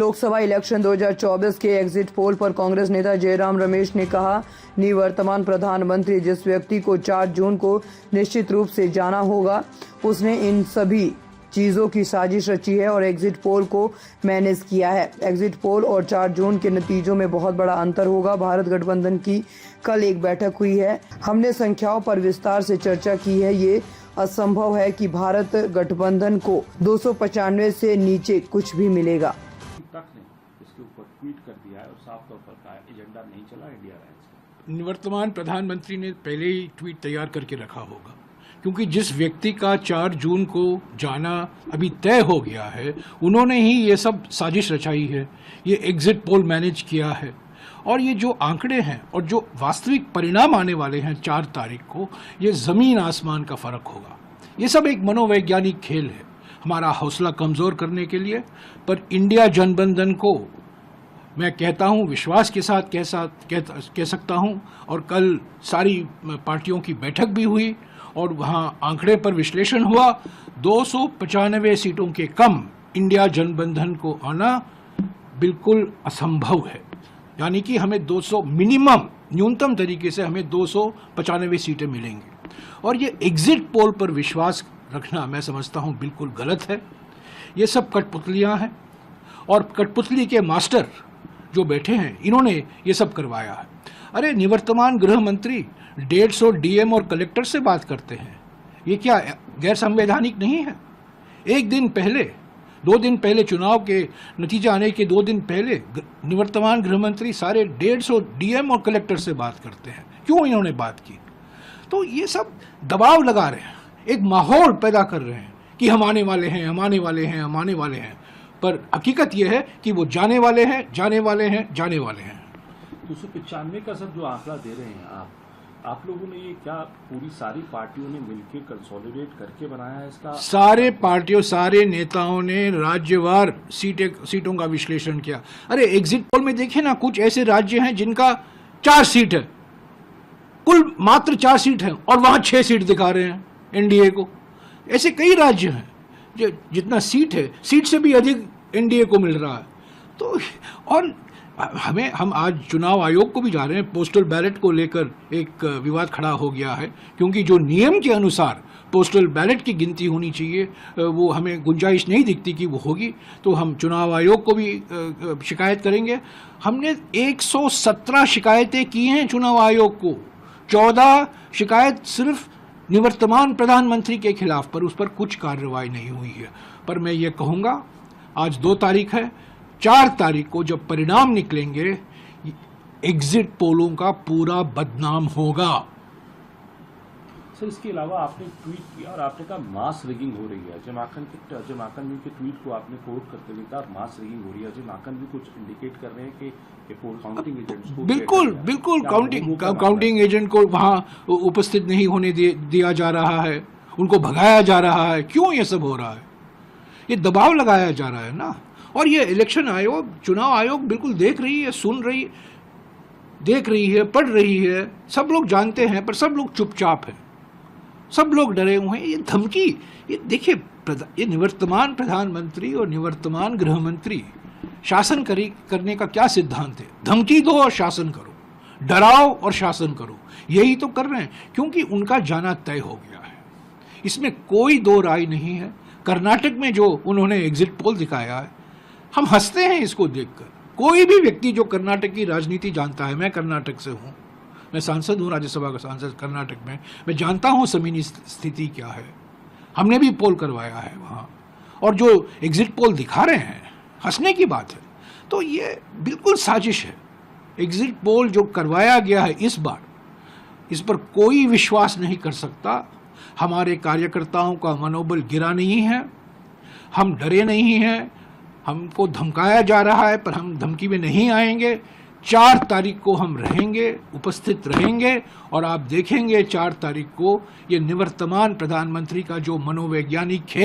Lok Sabha election 2024 के exit poll पर कांग्रेस नेता जयराम रमेश ने कहा, निवर्तमान प्रधानमंत्री जिस व्यक्ति को 4 जून को निश्चित रूप से जाना होगा, उसने इन सभी चीजों की साजिश रची है और एग्जिट पोल को मैनेज किया है। एग्जिट पोल और 4 जून के नतीजों में बहुत बड़ा अंतर होगा। भारत गठबंधन की कल एक बैठक हुई है। हमने संख्याओं पर विस्तार से चर्चा की है। ये असंभव है कि भारत गठबंधन को 295 से नीचे कुछ भी मिलेगा। तक ने इसके ऊपर ट्वीट कर दिया है और साफ तौर पर कहा एजेंडा नहीं चला, इंडिया राइट्स। निवर्तमान प्रधानमंत्री ने पहले ही ट्वीट तैयार करके रखा होगा, क्योंकि जिस व्यक्ति का 4 जून को जाना अभी तय हो गया है, उन्होंने ही ये सब साजिश रचाई है, ये एग्जिट पोल मैनेज किया है। और ये जो आंकड़े हैं और जो वास्तविक परिणाम आने वाले हैं 4 तारीख को, ये ज़मीन आसमान का फ़र्क होगा। ये सब एक मनोवैज्ञानिक खेल है हमारा हौसला कमज़ोर करने के लिए। पर इंडिया जनबंधन को मैं कहता हूँ, विश्वास के साथ कह सकता हूँ। और कल सारी पार्टियों की बैठक भी हुई और वहाँ आंकड़े पर विश्लेषण हुआ। 295 सीटों के कम इंडिया जनबंधन को आना बिल्कुल असंभव है। यानी कि हमें 200 मिनिमम, न्यूनतम तरीके से हमें 295 सीटें मिलेंगी। और ये एग्जिट पोल पर विश्वास रखना मैं समझता हूँ बिल्कुल गलत है। ये सब कठपुतलियाँ हैं और कठपुतली के मास्टर जो बैठे हैं, इन्होंने ये सब करवाया है। अरे निवर्तमान गृह मंत्री 150 डीएम और कलेक्टर से बात करते हैं, ये क्या गैर संवैधानिक नहीं है? 1 दिन पहले, 2 दिन पहले, चुनाव के नतीजे आने के 2 दिन पहले निवर्तमान गृह मंत्री सारे 150 डीएम और कलेक्टर से बात करते हैं। क्यों इन्होंने बात की? तो ये सब दबाव लगा रहे हैं, एक माहौल पैदा कर रहे हैं कि हम आने वाले हैं, हम आने वाले हैं, हम आने वाले हैं। पर हकीकत यह है कि वो जाने वाले हैं, जाने वाले हैं, जाने वाले हैं। 295 का सब जो आंकड़ा दे रहे हैं आप लोगों ने ये क्या पूरी सारी पार्टियों ने मिलकर कंसोलिडेट करके बनाया है इसका? सारे पार्टियों, सारे नेताओं ने राज्यवार सीटों का विश्लेषण किया। अरे एग्जिट पोल में देखिए ना, कुछ ऐसे राज्य हैं जिनका 4 सीट है, कुल मात्र 4 सीट है और वहां 6 सीट दिखा रहे हैं एनडीए को। ऐसे कई राज्य हैं जो जितना सीट है, सीट से भी अधिक एनडीए को मिल रहा है। तो और हम आज चुनाव आयोग को भी जा रहे हैं। पोस्टल बैलेट को लेकर एक विवाद खड़ा हो गया है, क्योंकि जो नियम के अनुसार पोस्टल बैलेट की गिनती होनी चाहिए, वो हमें गुंजाइश नहीं दिखती कि वो होगी। तो हम चुनाव आयोग को भी शिकायत करेंगे। हमने 117 शिकायतें की हैं चुनाव आयोग को, 14 शिकायत सिर्फ निवर्तमान प्रधानमंत्री के खिलाफ, पर उस पर कुछ कार्रवाई नहीं हुई है। पर मैं ये कहूँगा, आज 2 तारीख है, 4 तारीख को जब परिणाम निकलेंगे, एग्जिट पोलों का पूरा बदनाम होगा। सर, इसके अलावा आपने ट्वीट किया और आपने कहा मास रिगिंग हो रही है। अजय माकन के ट्वीट को आपने कोट करते हुए कहा मास रिगिंग हो रही है। अजय माकन भी कुछ इंडिकेट कर रहे हैं कि काउंटिंग एजेंट्स को बिल्कुल काउंटिंग एजेंट को वहाँ उपस्थित नहीं होने दिया जा रहा है, उनको भगाया जा रहा है। क्यों ये सब हो रहा है? ये दबाव लगाया जा रहा है ना। और ये इलेक्शन आयोग, चुनाव आयोग बिल्कुल देख रही है, सुन रही, देख रही है, पढ़ रही है। सब लोग जानते हैं, पर सब लोग चुपचाप हैं, सब लोग डरे हुए हैं। ये धमकी, ये देखिए, ये निवर्तमान प्रधानमंत्री और निवर्तमान गृह मंत्री शासन करने का क्या सिद्धांत है? धमकी दो और शासन करो, डराओ और शासन करो। यही तो कर रहे हैं, क्योंकि उनका जाना तय हो गया है, इसमें कोई 2 राय नहीं है। कर्नाटक में जो उन्होंने एग्जिट पोल दिखाया है, हम हंसते हैं इसको देखकर। कोई भी व्यक्ति जो कर्नाटक की राजनीति जानता है, मैं कर्नाटक से हूँ, मैं सांसद हूँ, राज्यसभा का सांसद कर्नाटक में, मैं जानता हूँ जमीनी स्थिति क्या है। हमने भी पोल करवाया है वहाँ, और जो एग्जिट पोल दिखा रहे हैं, हंसने की बात है। तो ये बिल्कुल साजिश है। एग्जिट पोल जो करवाया गया है इस बार, इस पर कोई विश्वास नहीं कर सकता। हमारे कार्यकर्ताओं का मनोबल गिरा नहीं है, हम डरे नहीं हैं। हमको धमकाया जा रहा है, पर हम धमकी में नहीं आएंगे। 4 तारीख को हम रहेंगे, उपस्थित रहेंगे, और आप देखेंगे 4 तारीख को ये निवर्तमान प्रधानमंत्री का जो मनोवैज्ञानिक खेल